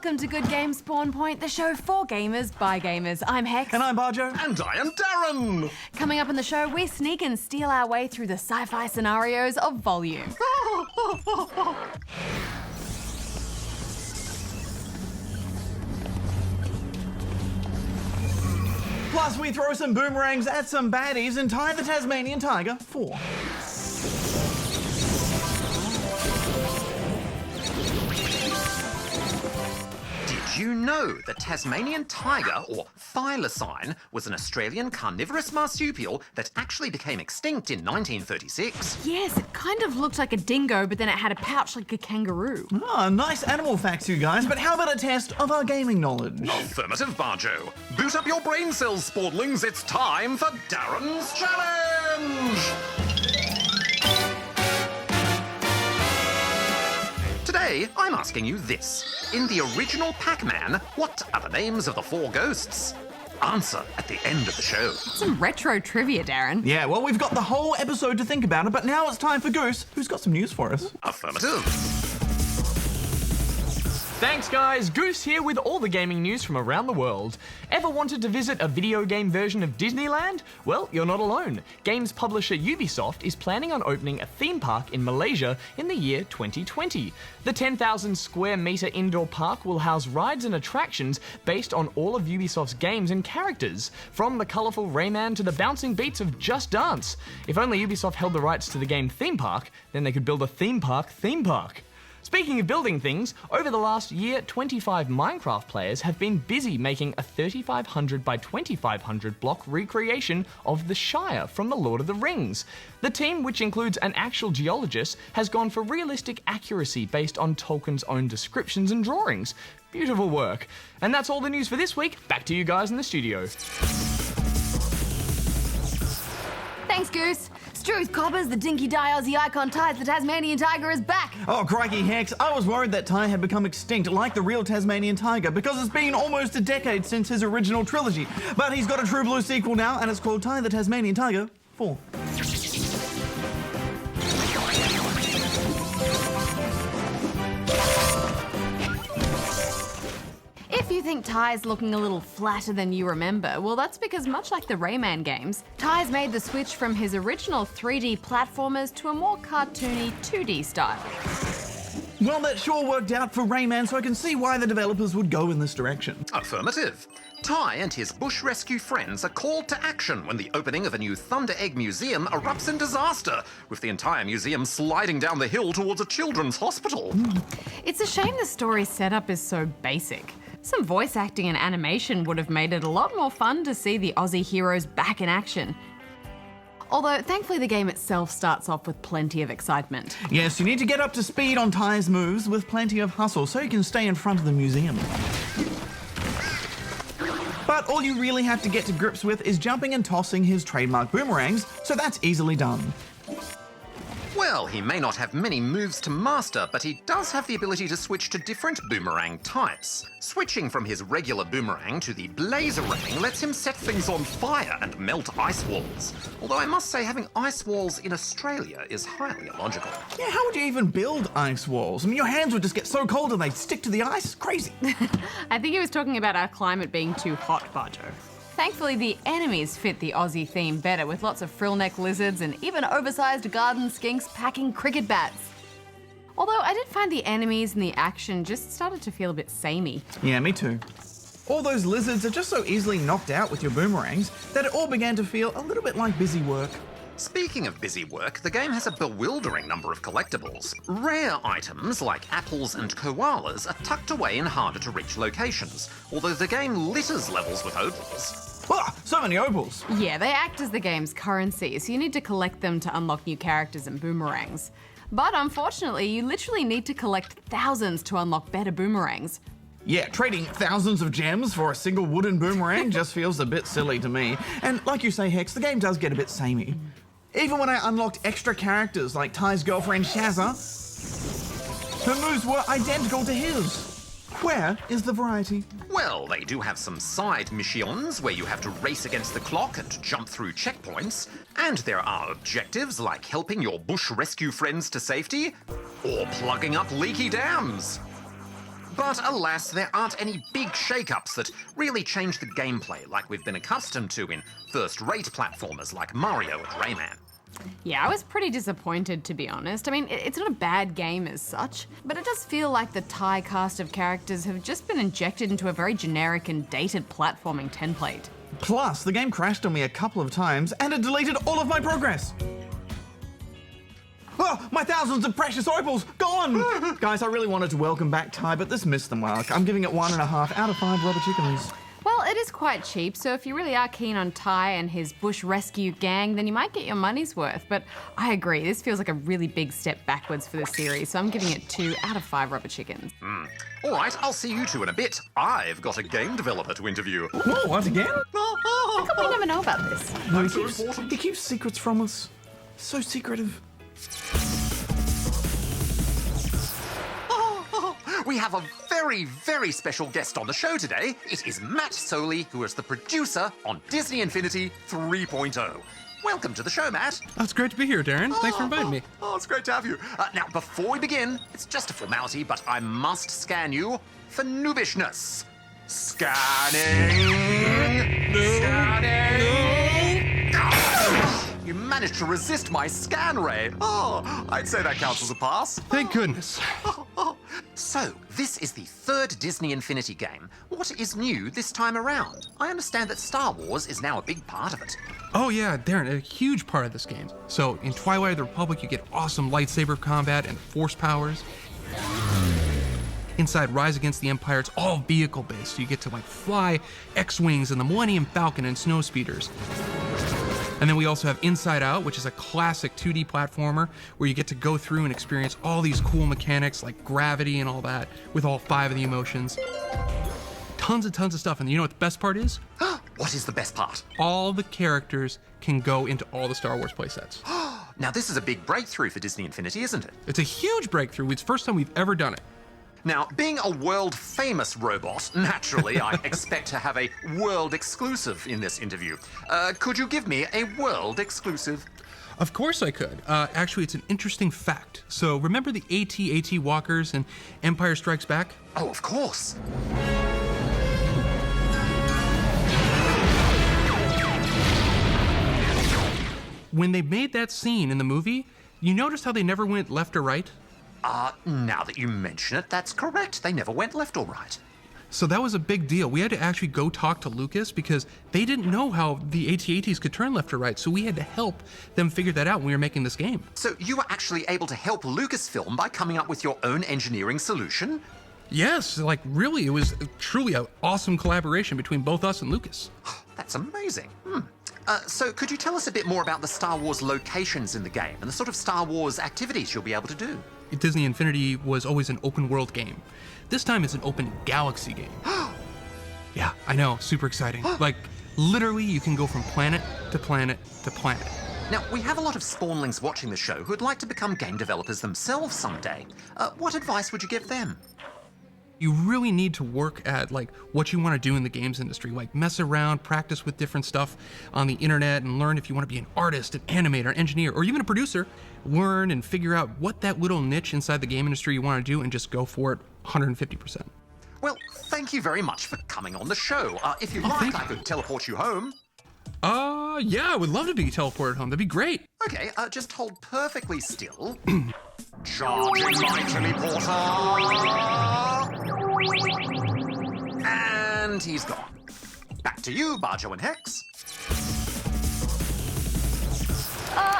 welcome to Good Games Spawn Point, the show for gamers by gamers. I'm Hex. And I'm Bajo. And I am D.A.R.R.E.N. Coming up in the show, we sneak and steal our way through the sci-fi scenarios of Volume. Plus, we throw some boomerangs at some baddies and Ty the Tasmanian Tiger 4. Did you know the Tasmanian tiger, or thylacine, was an Australian carnivorous marsupial that actually became extinct in 1936? Yes, it kind of looked like a dingo, but then it had a pouch like a kangaroo. Ah, nice animal facts, you guys, but how about a test of our gaming knowledge? Affirmative, Bajo. Boot up your brain cells, Sportlings. It's time for D.A.R.R.E.N's Challenge! Today, I'm asking you this. In the original Pac-Man, what are the names of the 4 ghosts? Answer at the end of the show. Some retro trivia, Darren. Yeah, well, we've got the whole episode to think about it, but now it's time for Goose, who's got some news for us. Affirmative. Thanks guys, Goose here with all the gaming news from around the world. Ever wanted to visit a video game version of Disneyland? Well, you're not alone. Games publisher Ubisoft is planning on opening a theme park in Malaysia in the year 2020. The 10,000 square metre indoor park will house rides and attractions based on all of Ubisoft's games and characters, from the colourful Rayman to the bouncing beats of Just Dance. If only Ubisoft held the rights to the game theme park, then they could build a theme park. Speaking of building things, over the last year, 25 Minecraft players have been busy making a 3,500 by 2,500 block recreation of the Shire from The Lord of the Rings. The team, which includes an actual geologist, has gone for realistic accuracy based on Tolkien's own descriptions and drawings. Beautiful work. And that's all the news for this week. Back to you guys in the studio. Thanks, Goose. Struth Cobbers, the dinky-die Aussie icon Ty the Tasmanian Tiger is back. Oh, crikey, Hex. I was worried that Ty had become extinct like the real Tasmanian Tiger because it's been almost a decade since his original trilogy. But he's got a True Blue sequel now, and it's called Ty the Tasmanian Tiger 4. If you think Ty's looking a little flatter than you remember, well, that's because much like the Rayman games, Ty's made the switch from his original 3D platformers to a more cartoony 2D style. Well, that sure worked out for Rayman, so I can see why the developers would go in this direction. Affirmative. Ty and his bush rescue friends are called to action when the opening of a new Thunder Egg Museum erupts in disaster, with the entire museum sliding down the hill towards a children's hospital. It's a shame the story setup is so basic. Some voice acting and animation would have made it a lot more fun to see the Aussie heroes back in action. Although, thankfully, the game itself starts off with plenty of excitement. Yes, you need to get up to speed on Ty's moves with plenty of hustle so you can stay in front of the museum. But all you really have to get to grips with is jumping and tossing his trademark boomerangs, so that's easily done. Well, he may not have many moves to master, but he does have the ability to switch to different boomerang types. Switching from his regular boomerang to the blazerang lets him set things on fire and melt ice walls. Although I must say having ice walls in Australia is highly illogical. Yeah, how would you even build ice walls? I mean, your hands would just get so cold and they'd stick to the ice. Crazy. I think he was talking about our climate being too hot, Bajo. Thankfully, the enemies fit the Aussie theme better, with lots of frill-neck lizards and even oversized garden skinks packing cricket bats. Although I did find the enemies and the action just started to feel a bit samey. Yeah, me too. All those lizards are just so easily knocked out with your boomerangs that it all began to feel a little bit like busy work. Speaking of busy work, the game has a bewildering number of collectibles. Rare items like apples and koalas are tucked away in harder-to-reach locations, although the game litters levels with opals. Ah, so many opals. Yeah, they act as the game's currency, so you need to collect them to unlock new characters and boomerangs. But unfortunately, you literally need to collect thousands to unlock better boomerangs. Yeah, trading thousands of gems for a single wooden boomerang just feels a bit silly to me. And like you say, Hex, the game does get a bit samey. Even when I unlocked extra characters like Ty's girlfriend Shazza, her moves were identical to his. Where is the variety? Well, they do have some side missions where you have to race against the clock and jump through checkpoints, and there are objectives like helping your bush rescue friends to safety or plugging up leaky dams. But alas, there aren't any big shake-ups that really change the gameplay like we've been accustomed to in first-rate platformers like Mario and Rayman. Yeah, I was pretty disappointed, to be honest. I mean, it's not a bad game as such, but it does feel like the TY cast of characters have just been injected into a very generic and dated platforming template. Plus, the game crashed on me a couple of times and it deleted all of my progress. Oh, my thousands of precious opals, gone! Guys, I really wanted to welcome back TY, but this missed the mark. I'm giving it 1.5 out of 5 rubber chickens. Well, it is quite cheap, so if you really are keen on TY and his bush rescue gang, then you might get your money's worth. But I agree, this feels like a really big step backwards for the series, so I'm giving it 2 out of 5 rubber chickens. All right, I'll see you two in a bit. I've got a game developer to interview. Whoa, what again? How come we never know about this? No, he keeps secrets from us. So secretive. We have a very, very special guest on the show today. It is Matt Soley, who is the producer on Disney Infinity 3.0. Welcome to the show, Matt. Oh, it's great to be here, Darren. Thanks for inviting me. Oh, it's great to have you. Now, before we begin, it's just a formality, but I must scan you for noobishness. Scanning. Scanning. You managed to resist my scan ray. Oh, I'd say that counts as a pass. Thank goodness. So, this is the 3rd Disney Infinity game. What is new this time around? I understand that Star Wars is now a big part of it. Oh yeah, Darren, a huge part of this game. So in Twilight of the Republic, you get awesome lightsaber combat and force powers. Inside Rise Against the Empire, it's all vehicle-based. So you get to like fly X-Wings and the Millennium Falcon and snow speeders. And then we also have Inside Out, which is a classic 2D platformer where you get to go through and experience all these cool mechanics like gravity and all that with all 5 of the emotions. Tons and tons of stuff. And you know what the best part is? What is the best part? All the characters can go into all the Star Wars playsets. Now, this is a big breakthrough for Disney Infinity, isn't it? It's a huge breakthrough. It's the first time we've ever done it. Now, being a world-famous robot, naturally, I expect to have a world exclusive in this interview. Could you give me a world exclusive? Of course I could. Actually, it's an interesting fact. So remember the AT-AT walkers in Empire Strikes Back? Oh, of course. When they made that scene in the movie, you noticed how they never went left or right? Now that you mention it, that's correct. They never went left or right. So that was a big deal. We had to actually go talk to Lucas because they didn't know how the AT-ATs could turn left or right. So we had to help them figure that out when we were making this game. So you were actually able to help Lucasfilm by coming up with your own engineering solution? Yes, like really, it was truly an awesome collaboration between both us and Lucas. That's amazing. So could you tell us a bit more about the Star Wars locations in the game and the sort of Star Wars activities you'll be able to do? Disney Infinity was always an open world game. This time it's an open galaxy game. Yeah, I know, super exciting. Like, literally you can go from planet to planet to planet. Now, we have a lot of spawnlings watching the show who'd like to become game developers themselves someday. What advice would you give them? You really need to work at like what you want to do in the games industry, like mess around, practice with different stuff on the internet and learn if you want to be an artist, an animator, an engineer, or even a producer. Learn and figure out what that little niche inside the game industry you want to do and just go for it 150%. Well, thank you very much for coming on the show. If you like, I could teleport you home. Yeah, I would love to be teleported home. That'd be great. Okay, just hold perfectly still. Charging my teleporter! And he's gone. Back to you, Bajo and Hex.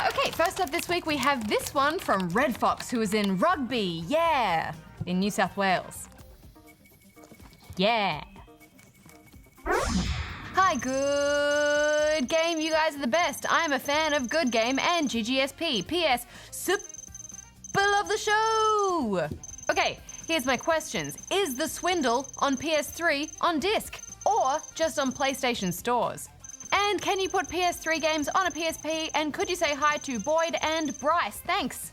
Okay, first up this week we have this one from Red Fox, who is in Rugby, in New South Wales. Yeah. Hi, Good Game. You guys are the best. I am a fan of Good Game and GGSP. P.S. Super love the show. Okay, here's my questions. Is The Swindle on PS3 on disc or just on PlayStation stores? And can you put PS3 games on a PSP? And could you say hi to Boyd and Bryce? Thanks.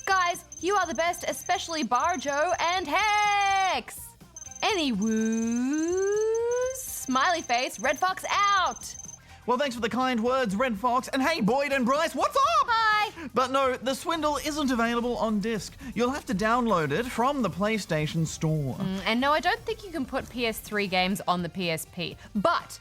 Guys, you are the best, especially Bajo and Hex. Any woos? Smiley face, Red Fox out. Well, thanks for the kind words, Red Fox. And hey, Boyd and Bryce, what's up? Hi. But no, the swindle isn't available on disc. You'll have to download it from the PlayStation Store. And no, I don't think you can put PS3 games on the PSP. But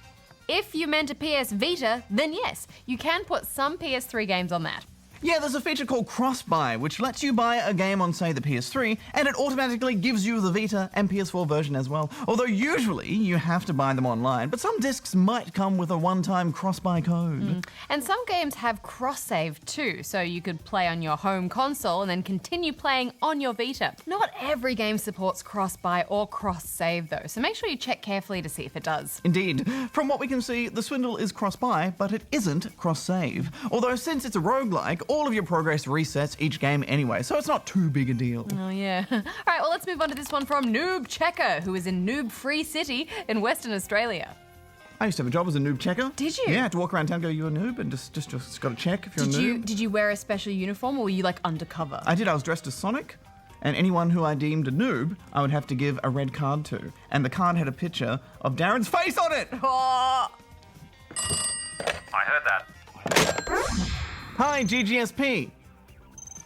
if you meant a PS Vita, then yes, you can put some PS3 games on that. Yeah, there's a feature called cross-buy, which lets you buy a game on, say, the PS3, and it automatically gives you the Vita and PS4 version as well. Although usually you have to buy them online, but some discs might come with a one-time cross-buy code. And some games have cross-save too, so you could play on your home console and then continue playing on your Vita. Not every game supports cross-buy or cross-save though, so make sure you check carefully to see if it does. Indeed. From what we can see, the swindle is cross-buy, but it isn't cross-save. Although since it's a roguelike, all of your progress resets each game anyway, so it's not too big a deal. Oh yeah. All right, well let's move on to this one from Noob Checker, who is in Noob Free City in Western Australia. I used to have a job as a noob checker. Did you? Yeah, I had to walk around town and go, you a noob? And just got to check if you're a noob. Did you wear a special uniform or were you like undercover? I did. I was dressed as Sonic, and anyone who I deemed a noob, I would have to give a red card to. And the card had a picture of Darren's face on it! Oh. I heard that. Hi, GGSP.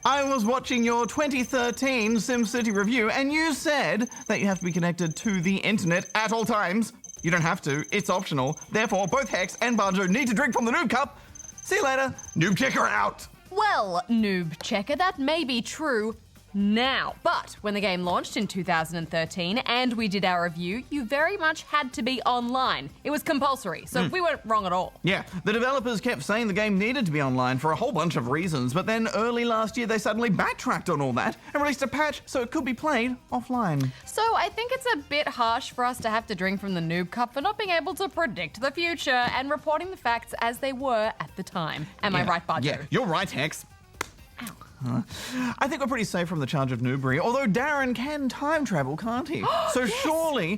I was watching your 2013 SimCity review, and you said that you have to be connected to the internet at all times. You don't have to, it's optional. Therefore, both Hex and Bajo need to drink from the noob cup. See you later. Noob Checker out. Well, Noob Checker, that may be true now. But when the game launched in 2013 and we did our review, you very much had to be online. It was compulsory, so we weren't wrong at all. Yeah, the developers kept saying the game needed to be online for a whole bunch of reasons, but then early last year they suddenly backtracked on all that and released a patch so it could be played offline. So I think it's a bit harsh for us to have to drink from the noob cup for not being able to predict the future and reporting the facts as they were at the time. Am I right, Bajo? Yeah, you're right, Hex. I think we're pretty safe from the charge of noobery, although Darren can time travel, can't he? So surely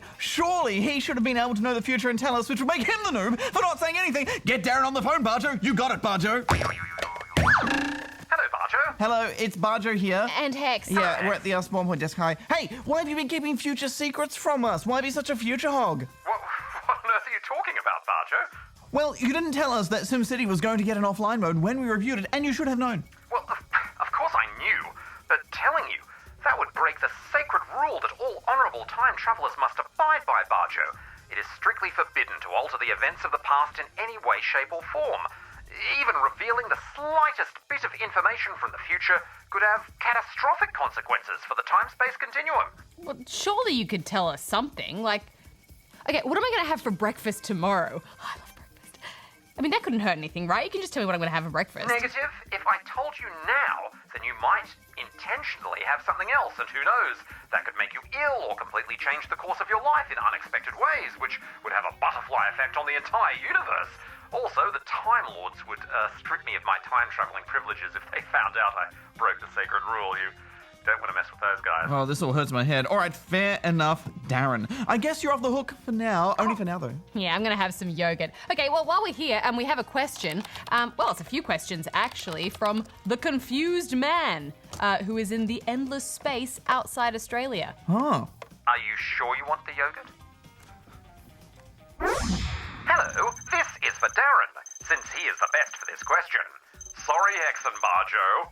he should have been able to know the future and tell us, which would make him the noob for not saying anything. Get Darren on the phone, Bajo. You got it, Bajo. Hello, Bajo. Hello, it's Bajo here. And Hex. Yeah, we're at the Spawn Point desk. Hi. Hey, why have you been keeping future secrets from us? Why be such a future hog? What on earth are you talking about, Bajo? Well, you didn't tell us that SimCity was going to get an offline mode when we reviewed it, and you should have known. Well, of course I knew, but telling you, that would break the sacred rule that all honourable time travellers must abide by, Bajo. It is strictly forbidden to alter the events of the past in any way, shape or form. Even revealing the slightest bit of information from the future could have catastrophic consequences for the time-space continuum. Well, surely you could tell us something, like, okay, what am I going to have for breakfast tomorrow? Oh, I love breakfast. I mean, that couldn't hurt anything, right? You can just tell me what I'm going to have for breakfast. Negative. If I told you now, then you might intentionally have something else, and who knows, that could make you ill or completely change the course of your life in unexpected ways, which would have a butterfly effect on the entire universe. Also, the Time Lords would strip me of my time-traveling privileges if they found out I broke the sacred rule. You don't want to mess with those guys. Oh, this all hurts my head. All right, fair enough, Darren. I guess you're off the hook for now. Only for now, though. Yeah, I'm going to have some yogurt. Okay, well, while we're here, and we have a question, well, it's a few questions, actually, from The Confused Man, who is in the endless space outside Australia. Oh. Are you sure you want the yogurt? Hello, this is for Darren, since he is the best for this question. Sorry, Hex and Bajo.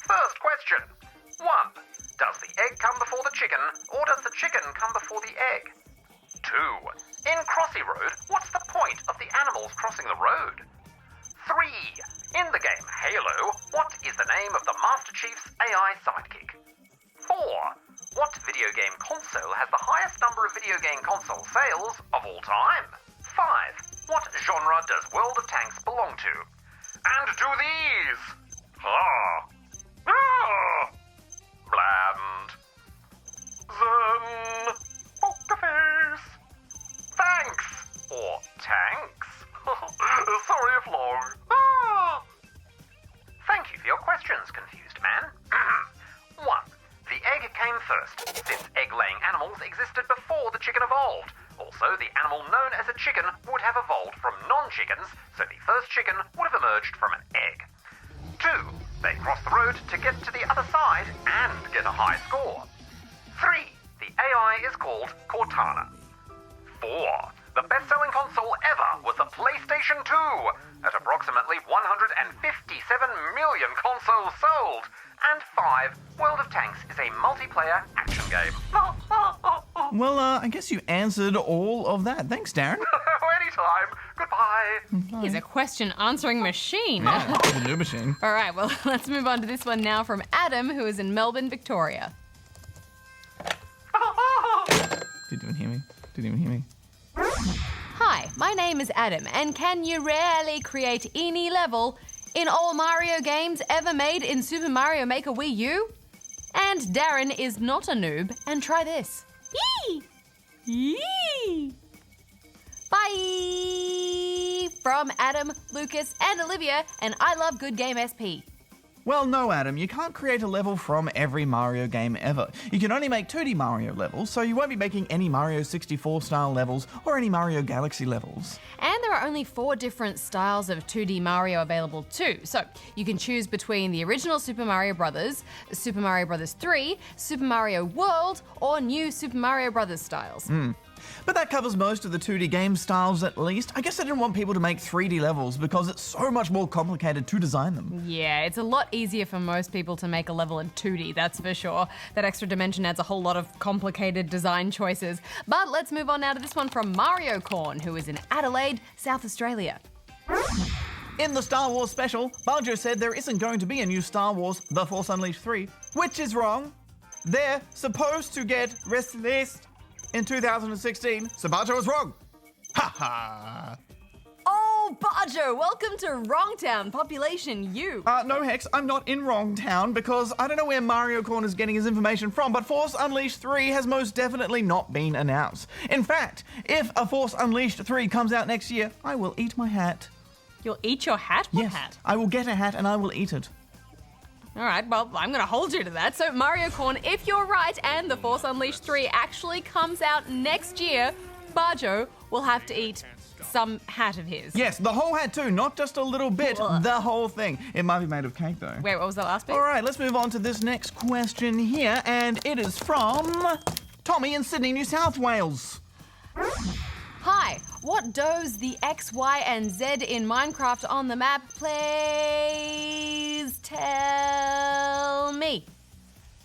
First question. 1. Does the egg come before the chicken, or does the chicken come before the egg? 2. In Crossy Road, what's the point of the animals crossing the road? 3. In the game Halo, what is the name of the Master Chief's AI sidekick? 4. What video game console has the highest number of video game console sales of all time? 5. What genre does World of Tanks belong to? And do these! Bland. Zen. Poker face. Thanks. Or tanks. Sorry if long. Thank you for your questions, confused man. 1. The egg came first, since egg-laying animals existed before the chicken evolved. Also, the animal known as a chicken would have evolved from non-chickens, so the first chicken would have emerged from an egg. 2. They crossed the road to get to the other side and get a high score. 3. The AI is called Cortana. 4. The best-selling console ever was the PlayStation 2. at approximately 157 million consoles sold. And 5, World of Tanks is a multiplayer action game. Well, I guess you answered all of that. Thanks, Darren. Anytime. Goodbye. He's a question answering machine. Yeah, the new machine. All right, well, let's move on to this one now from Adam, who is in Melbourne, Victoria. Didn't even hear me. Hi, my name is Adam, and can you really create any level in all Mario games ever made in Super Mario Maker Wii U? And Darren is not a noob, and try this. Yee! Yee! Bye! From Adam, Lucas, and Olivia, and I love Good Game SP. Well, no, Adam, you can't create a level from every Mario game ever. You can only make 2D Mario levels, so you won't be making any Mario 64 style levels or any Mario Galaxy levels. And there are only 4 different styles of 2D Mario available too. So you can choose between the original Super Mario Bros., Super Mario Bros. 3, Super Mario World, or new Super Mario Bros. Styles. But that covers most of the 2D game styles at least. I guess I didn't want people to make 3D levels because it's so much more complicated to design them. Yeah, it's a lot easier for most people to make a level in 2D, that's for sure. That extra dimension adds a whole lot of complicated design choices. But let's move on now to this one from Mario Corn, who is in Adelaide, South Australia. In the Star Wars special, Bajo said there isn't going to be a new Star Wars The Force Unleashed 3, which is wrong. They're supposed to get released in 2016, so Bajo was wrong. Ha ha. Oh, Bajo, welcome to Wrongtown, population U. No, Hex, I'm not in wrong town because I don't know where Mario Corn is getting his information from, but Force Unleashed 3 has most definitely not been announced. In fact, if a Force Unleashed 3 comes out next year, I will eat my hat. You'll eat your hat? What Yes, hat? I will get a hat and I will eat it. All right, well, I'm going to hold you to that. So, Mario Corn, if you're right and The Force Unleashed 3 actually comes out next year, Bajo will have to eat some hat of his. Yes, the whole hat too, not just a little bit, the whole thing. It might be made of cake though. Wait, what was that last bit? All right, let's move on to this next question here, and it is from Tommy in Sydney, New South Wales. Hi, what does the X, Y, and Z in Minecraft on the map? Please tell me.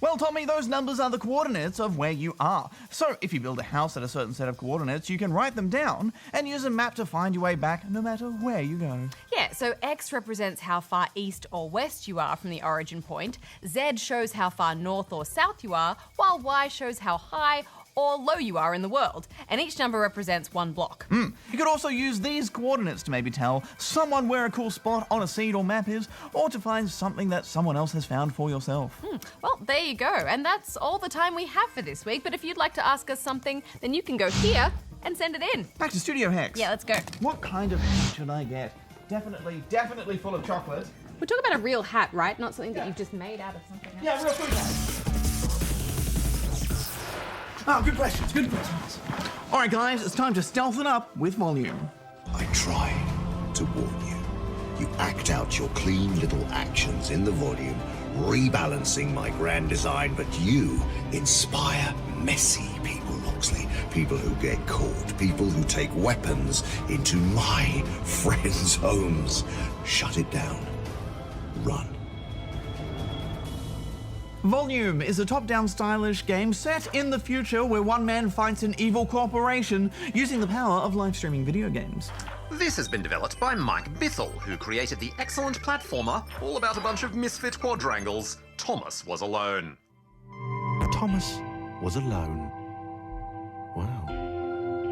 Well, Tommy, those numbers are the coordinates of where you are. So if you build a house at a certain set of coordinates, you can write them down and use a map to find your way back no matter where you go. Yeah, so X represents how far east or west you are from the origin point, Z shows how far north or south you are, while Y shows how high or low you are in the world, and each number represents one block. You could also use these coordinates to maybe tell someone where a cool spot on a seed or map is, or to find something that someone else has found for yourself. Well, there you go, and that's all the time we have for this week, but if you'd like to ask us something, then you can go here and send it in. Back to Studio Hex. Yeah, let's go. What kind of hat should I get? Definitely full of chocolate. We're talking about a real hat, right? Not something that you've just made out of something else. Yeah, real food hat. Oh, good questions. All right, guys, it's time to stealth it up with volume. I tried to warn you. You act out your clean little actions in the volume, rebalancing my grand design, but you inspire messy people, Loxley. People who get caught, people who take weapons into my friends' homes. Shut it down. Run. Volume is a top-down stylish game set in the future where one man fights an evil corporation using the power of live-streaming video games. This has been developed by Mike Bithell, who created the excellent platformer all about a bunch of misfit quadrangles. Thomas Was Alone. Thomas was alone. Wow.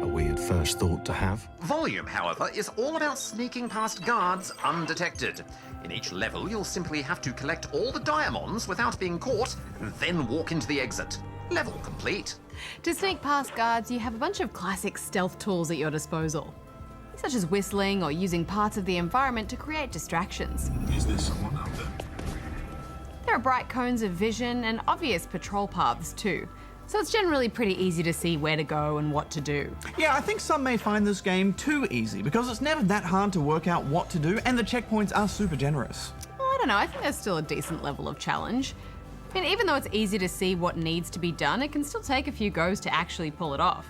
A weird first thought to have. Volume, however, is all about sneaking past guards undetected. In each level, you'll simply have to collect all the diamonds without being caught, and then walk into the exit. Level complete. To sneak past guards, you have a bunch of classic stealth tools at your disposal, such as whistling or using parts of the environment to create distractions. Is there someone out there? There are bright cones of vision and obvious patrol paths too, so it's generally pretty easy to see where to go and what to do. Yeah, I think some may find this game too easy because it's never that hard to work out what to do and the checkpoints are super generous. Well, I don't know, I think there's still a decent level of challenge. I mean, even though it's easy to see what needs to be done, it can still take a few goes to actually pull it off.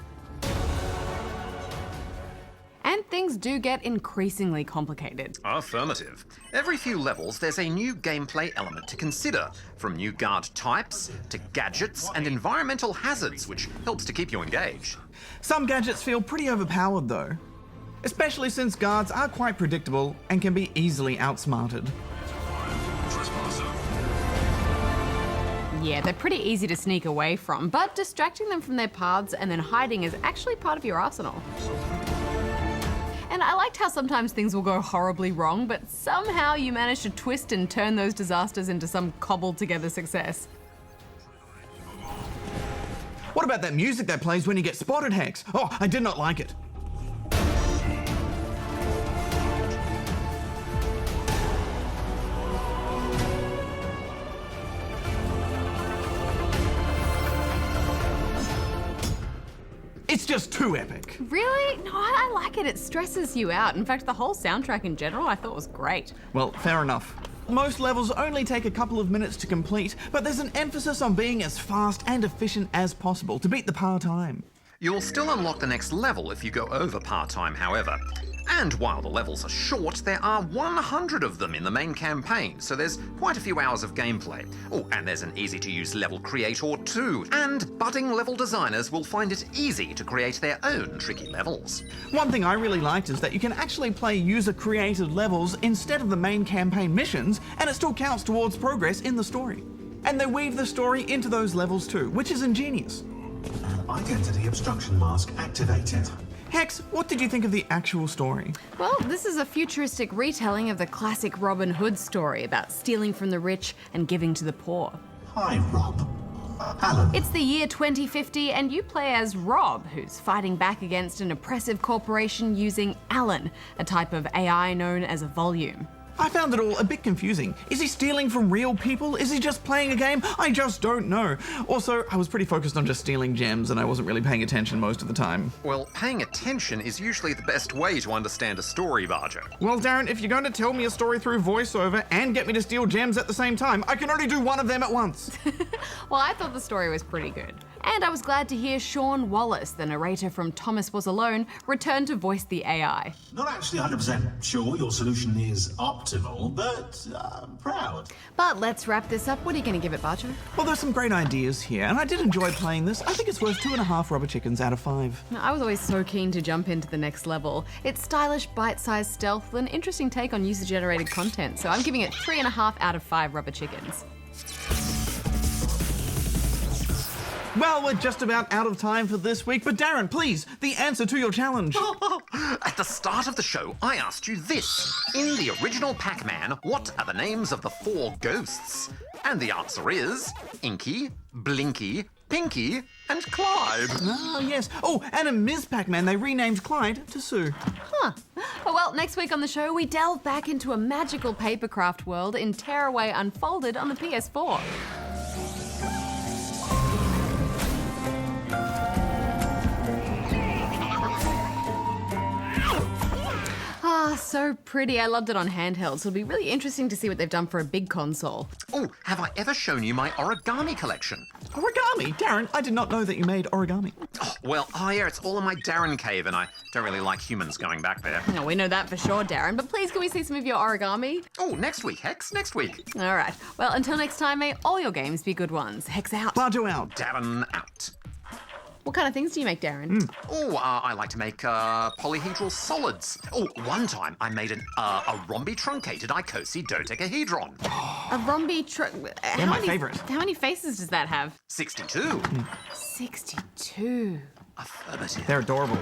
And things do get increasingly complicated. Affirmative. Every few levels, there's a new gameplay element to consider, from new guard types to gadgets and environmental hazards, which helps to keep you engaged. Some gadgets feel pretty overpowered though, especially since guards are quite predictable and can be easily outsmarted. Yeah, they're pretty easy to sneak away from, but distracting them from their paths and then hiding is actually part of your arsenal. And I liked how sometimes things will go horribly wrong, but somehow you manage to twist and turn those disasters into some cobbled together success. What about that music that plays when you get spotted, Hex? Oh, I did not like it. It's just too epic. Really? No, I like it. It stresses you out. In fact, the whole soundtrack in general I thought was great. Well, fair enough. Most levels only take a couple of minutes to complete, but there's an emphasis on being as fast and efficient as possible to beat the par time. You'll still unlock the next level if you go over part-time, however. And while the levels are short, there are 100 of them in the main campaign, so there's quite a few hours of gameplay. Oh, and there's an easy-to-use level creator too, and budding level designers will find it easy to create their own tricky levels. One thing I really liked is that you can actually play user-created levels instead of the main campaign missions, and it still counts towards progress in the story. And they weave the story into those levels too, which is ingenious. Identity obstruction mask activated. Hex, what did you think of the actual story? Well, this is a futuristic retelling of the classic Robin Hood story about stealing from the rich and giving to the poor. Hi, Rob. Alan. It's the year 2050 and you play as Rob, who's fighting back against an oppressive corporation using Alan, a type of AI known as a volume. I found it all a bit confusing. Is he stealing from real people? Is he just playing a game? I just don't know. Also, I was pretty focused on just stealing gems and I wasn't really paying attention most of the time. Well, paying attention is usually the best way to understand a story, Bajo. Well, Darren, if you're going to tell me a story through voiceover and get me to steal gems at the same time, I can only do one of them at once. Well, I thought the story was pretty good. And I was glad to hear Sean Wallace, the narrator from Thomas Was Alone, return to voice the AI. Not actually 100% sure your solution is optimal, but proud. But let's wrap this up. What are you going to give it, Bajo? Well, there's some great ideas here, and I did enjoy playing this. I think it's worth 2.5 rubber chickens out of 5. I was always so keen to jump into the next level. It's stylish, bite-sized stealth, an interesting take on user-generated content, so I'm giving it 3.5 out of 5 rubber chickens. Well, we're just about out of time for this week, but Darren, please, the answer to your challenge. At the start of the show, I asked you this. In the original Pac-Man, what are the names of the 4 ghosts? And the answer is Inky, Blinky, Pinky, and Clyde. Ah, yes. Oh, and in Ms. Pac-Man, they renamed Clyde to Sue. Huh. Oh, well, next week on the show, we delve back into a magical papercraft world in Tearaway Unfolded on the PS4. Ah, so pretty. I loved it on handheld, so it'll be really interesting to see what they've done for a big console. Oh, have I ever shown you my origami collection? Origami? Darren, I did not know that you made origami. Oh, well, yeah, it's all in my Darren cave, and I don't really like humans going back there. No, we know that for sure, Darren, but please can we see some of your origami? Oh, next week, Hex, next week. All right. Well, until next time, may all your games be good ones. Hex out. Bajo out. Darren out. What kind of things do you make, Darren? Oh, I like to make polyhedral solids. Oh, one time I made a rhombi-truncated icosahedodecahedron. A rhombi They're my favourite. How many faces does that have? 62. 62. Affirmative. They're adorable.